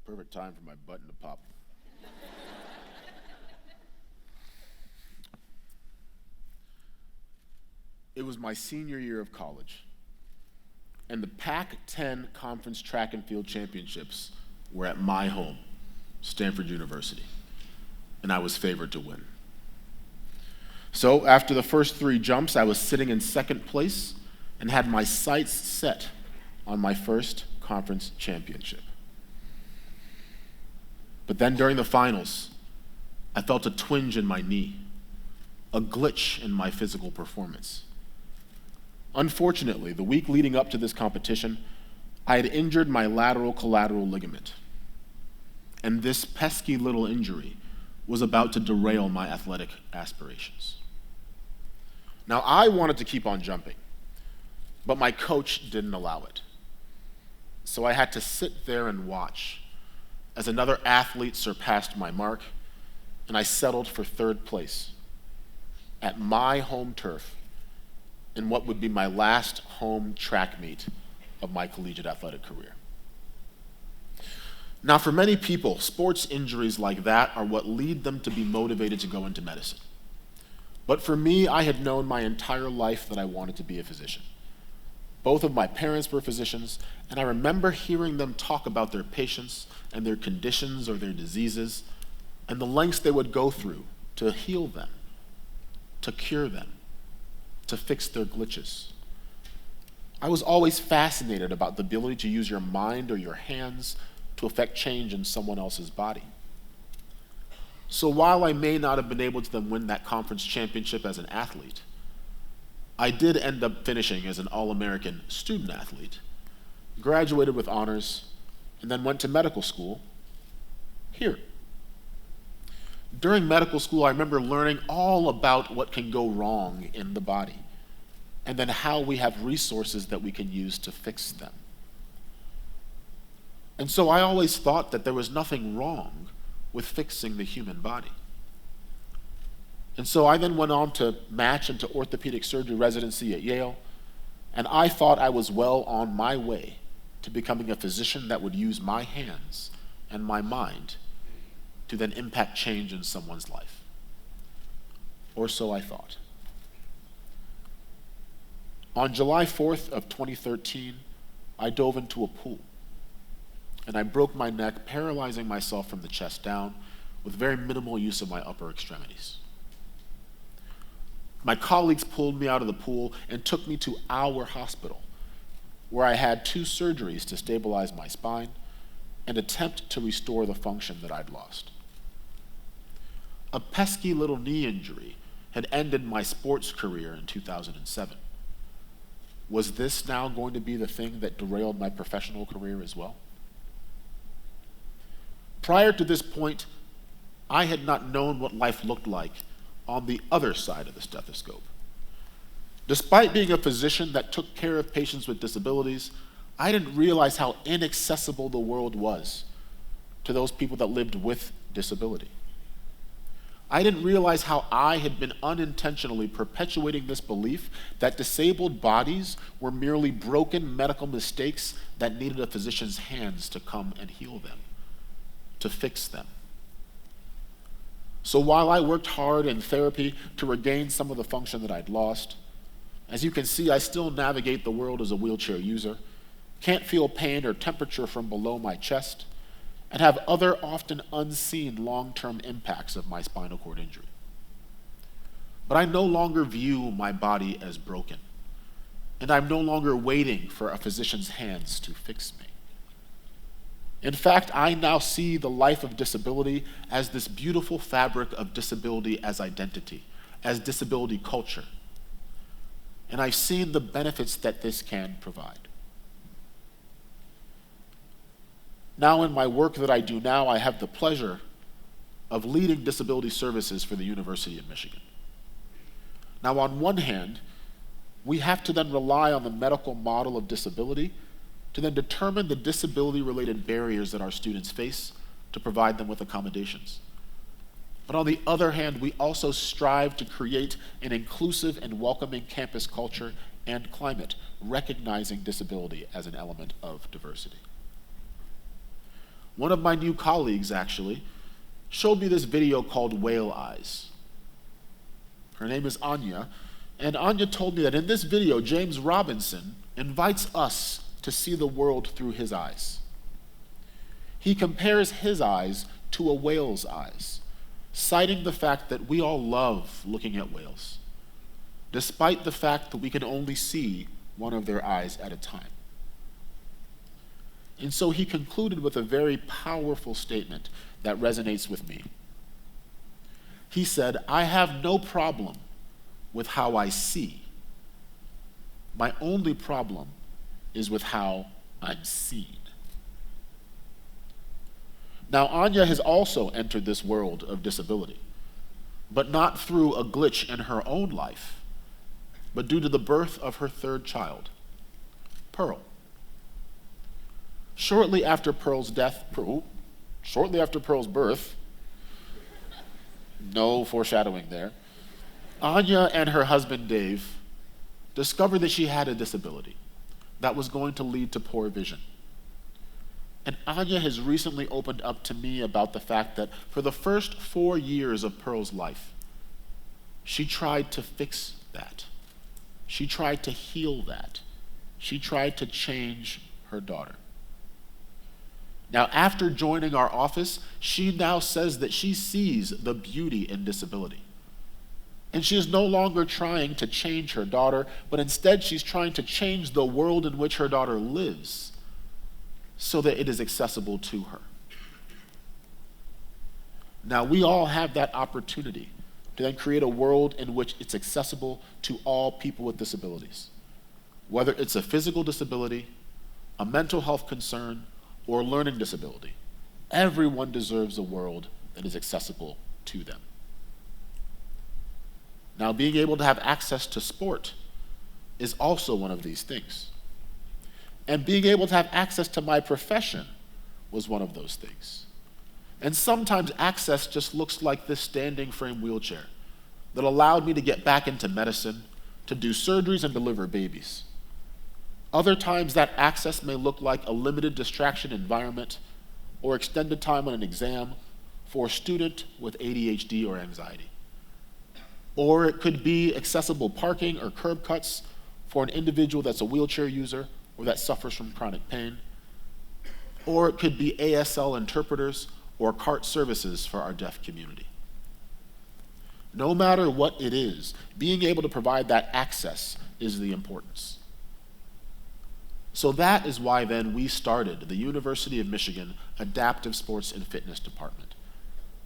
Perfect time for my button to pop. It was my senior year of college, and the Pac-10 Conference Track and Field Championships were at my home, Stanford University, and I was favored to win. So after the first 3 jumps, I was sitting in second place and had my sights set on my first conference championship. But then during the finals, I felt a twinge in my knee, a glitch in my physical performance. Unfortunately, the week leading up to this competition, I had injured my lateral collateral ligament. And this pesky little injury was about to derail my athletic aspirations. Now, I wanted to keep on jumping, but my coach didn't allow it. So I had to sit there and watch as another athlete surpassed my mark, and I settled for 3rd place at my home turf in what would be my last home track meet of my collegiate athletic career. Now, for many people, sports injuries like that are what lead them to be motivated to go into medicine. But for me, I had known my entire life that I wanted to be a physician. Both of my parents were physicians, and I remember hearing them talk about their patients and their conditions or their diseases, and the lengths they would go through to heal them, to cure them, to fix their glitches. I was always fascinated about the ability to use your mind or your hands to affect change in someone else's body. So while I may not have been able to then win that conference championship as an athlete, I did end up finishing as an All-American student athlete, graduated with honors, and then went to medical school here. During medical school, I remember learning all about what can go wrong in the body, and then how we have resources that we can use to fix them. And so I always thought that there was nothing wrong with fixing the human body. And so I then went on to match into orthopedic surgery residency at Yale, and I thought I was well on my way to becoming a physician that would use my hands and my mind to then impact change in someone's life. Or so I thought. On July 4th of 2013, I dove into a pool, and I broke my neck, paralyzing myself from the chest down with very minimal use of my upper extremities. My colleagues pulled me out of the pool and took me to our hospital, where I had 2 surgeries to stabilize my spine and attempt to restore the function that I'd lost. A pesky little knee injury had ended my sports career in 2007. Was this now going to be the thing that derailed my professional career as well? Prior to this point, I had not known what life looked like on the other side of the stethoscope. Despite being a physician that took care of patients with disabilities, I didn't realize how inaccessible the world was to those people that lived with disability. I didn't realize how I had been unintentionally perpetuating this belief that disabled bodies were merely broken medical mistakes that needed a physician's hands to come and heal them, to fix them. So while I worked hard in therapy to regain some of the function that I'd lost, as you can see, I still navigate the world as a wheelchair user, can't feel pain or temperature from below my chest, and have other often unseen long-term impacts of my spinal cord injury. But I no longer view my body as broken, and I'm no longer waiting for a physician's hands to fix me. In fact, I now see the life of disability as this beautiful fabric of disability as identity, as disability culture. And I've seen the benefits that this can provide. Now, in my work that I do now, I have the pleasure of leading disability services for the University of Michigan. Now, on one hand, we have to then rely on the medical model of disability to then determine the disability-related barriers that our students face to provide them with accommodations. But on the other hand, we also strive to create an inclusive and welcoming campus culture and climate, recognizing disability as an element of diversity. One of my new colleagues, actually, showed me this video called Whale Eyes. Her name is Anya, and Anya told me that in this video, James Robinson invites us to see the world through his eyes. He compares his eyes to a whale's eyes, citing the fact that we all love looking at whales, despite the fact that we can only see one of their eyes at a time. And so he concluded with a very powerful statement that resonates with me. He said, "I have no problem with how I see. My only problem is with how I'm seen." Now, Anya has also entered this world of disability, but not through a glitch in her own life, but due to the birth of her third child, Pearl. Shortly after Pearl's birth, no foreshadowing there, Anya and her husband Dave discovered that she had a disability that was going to lead to poor vision. And Anya has recently opened up to me about the fact that for the first 4 years of Pearl's life, she tried to fix that. She tried to heal that. She tried to change her daughter. Now, after joining our office, she now says that she sees the beauty in disability. And she is no longer trying to change her daughter, but instead she's trying to change the world in which her daughter lives so that it is accessible to her. Now, we all have that opportunity to then create a world in which it's accessible to all people with disabilities, whether it's a physical disability, a mental health concern, or learning disability. Everyone deserves a world that is accessible to them. Now, being able to have access to sport is also one of these things. And being able to have access to my profession was one of those things. And sometimes access just looks like this standing frame wheelchair that allowed me to get back into medicine, to do surgeries and deliver babies. Other times that access may look like a limited distraction environment or extended time on an exam for a student with ADHD or anxiety. Or it could be accessible parking or curb cuts for an individual that's a wheelchair user or that suffers from chronic pain. Or it could be ASL interpreters or CART services for our deaf community. No matter what it is, being able to provide that access is the importance. So that is why then we started the University of Michigan Adaptive Sports and Fitness Department,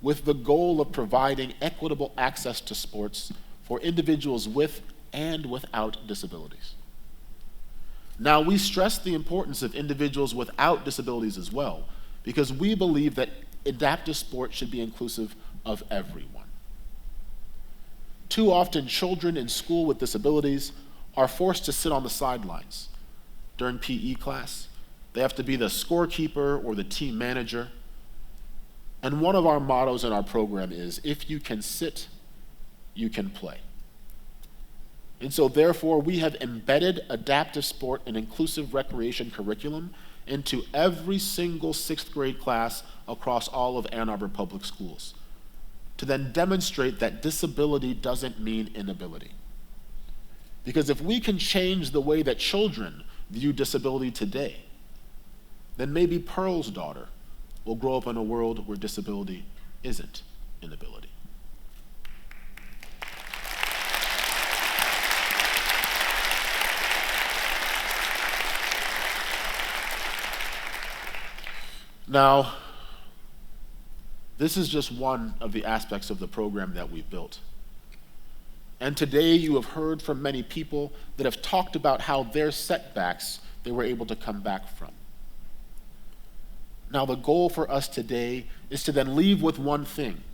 with the goal of providing equitable access to sports for individuals with and without disabilities. Now, we stress the importance of individuals without disabilities as well, because we believe that adaptive sport should be inclusive of everyone. Too often, children in school with disabilities are forced to sit on the sidelines. During PE class, they have to be the scorekeeper or the team manager. And one of our mottos in our program is, if you can sit, you can play. And so therefore, we have embedded adaptive sport and inclusive recreation curriculum into every single 6th grade class across all of Ann Arbor Public Schools, to then demonstrate that disability doesn't mean inability. Because if we can change the way that children view disability today, then maybe Pearl's daughter will grow up in a world where disability isn't inability. Now, this is just one of the aspects of the program that we've built. And today you have heard from many people that have talked about how their setbacks they were able to come back from. Now the goal for us today is to then leave with one thing.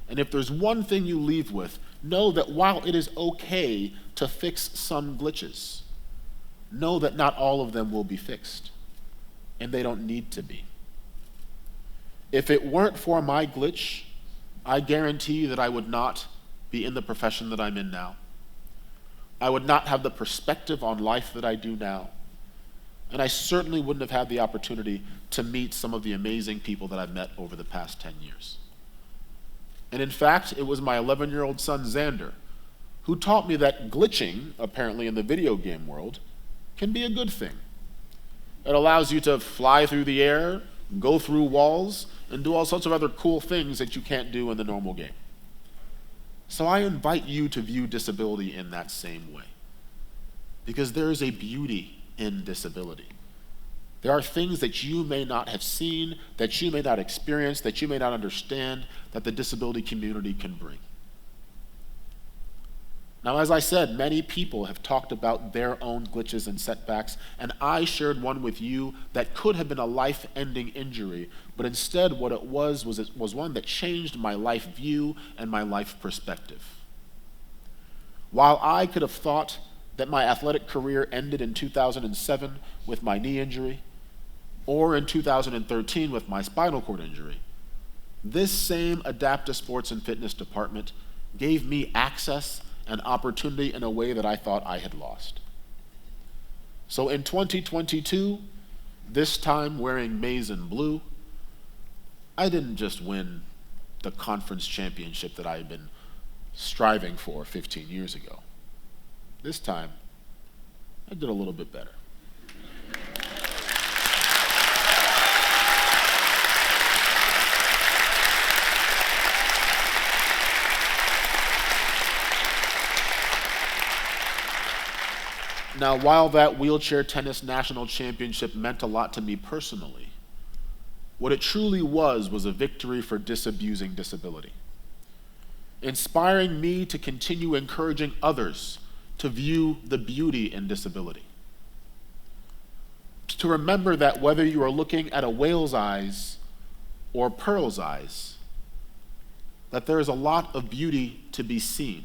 And if there's one thing you leave with, know that while it is okay to fix some glitches, know that not all of them will be fixed. And they don't need to be. If it weren't for my glitch, I guarantee that I would not be in the profession that I'm in now. I would not have the perspective on life that I do now. And I certainly wouldn't have had the opportunity to meet some of the amazing people that I've met over the past 10 years. And in fact, it was my 11-year-old son, Xander, who taught me that glitching, apparently in the video game world, can be a good thing. It allows you to fly through the air, go through walls, and do all sorts of other cool things that you can't do in the normal game. So I invite you to view disability in that same way, because there is a beauty in disability. There are things that you may not have seen, that you may not experience, that you may not understand, that the disability community can bring. Now, as I said, many people have talked about their own glitches and setbacks, and I shared one with you that could have been a life-ending injury, but instead what it was one that changed my life view and my life perspective. While I could have thought that my athletic career ended in 2007 with my knee injury, or in 2013 with my spinal cord injury, this same adaptive sports and fitness department gave me access and opportunity in a way that I thought I had lost. So in 2022, this time wearing maize and blue, I didn't just win the conference championship that I had been striving for 15 years ago. This time, I did a little bit better. Now, while that wheelchair tennis national championship meant a lot to me personally, what it truly was a victory for disabusing disability, inspiring me to continue encouraging others to view the beauty in disability, to remember that whether you are looking at a whale's eyes or pearl's eyes, that there is a lot of beauty to be seen,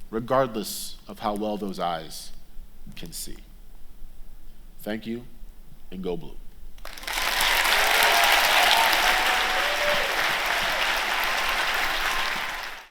regardless of how well those eyes can see. Thank you, and go blue.